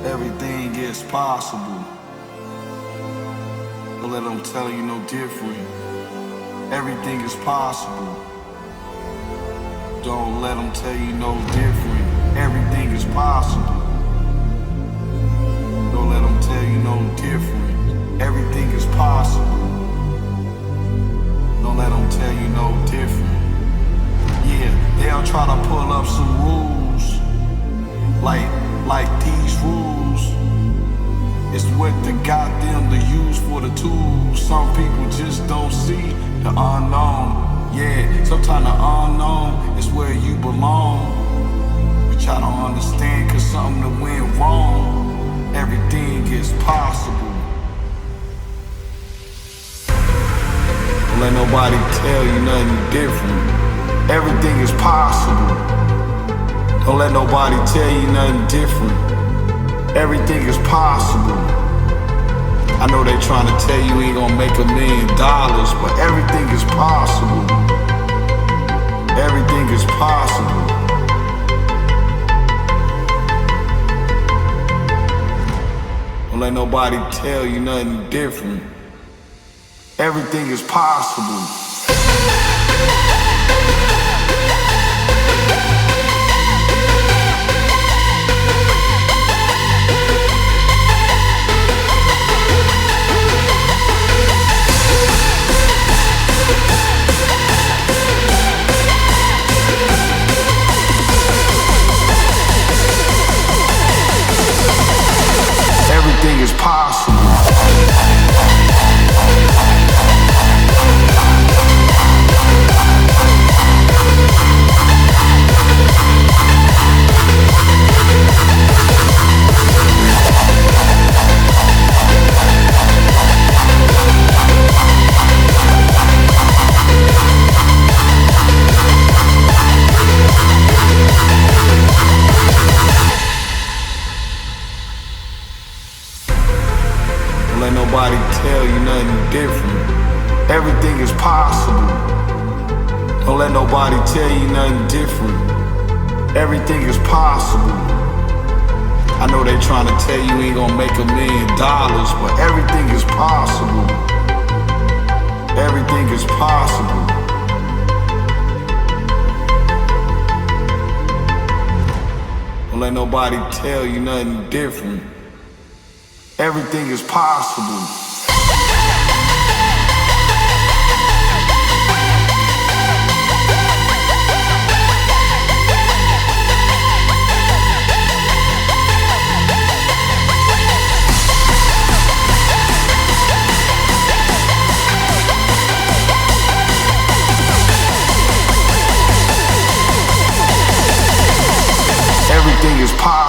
Everything is possible. Don't let them tell you no different. Everything is possible. Don't let them tell you no different. Everything is possible. Don't let them tell you no different. Everything is possible. Don't let them tell you no different. Yeah, they'll try to pull up some rules. Like these rules. It's what they got them to use for the tools. Some people just don't see the unknown. Yeah, sometimes the unknown is where you belong. We try to understand cause something that went wrong. Everything is possible. Don't let nobody tell you nothing different. Everything is possible. Don't let nobody tell you nothing different. Everything is possible. I know they trying to tell you ain't gonna make $1 million, but everything is possible. Everything is possible. Don't let nobody tell you nothing different. Everything is possible. Everything is possible. Don't let nobody tell you nothing different. Everything is possible. Don't let nobody tell you nothing different. Everything is possible. I know they trying to tell you ain't gonna make $1 million, but everything is possible. Everything is possible. Don't let nobody tell you nothing different. Everything is possible. Everything is possible.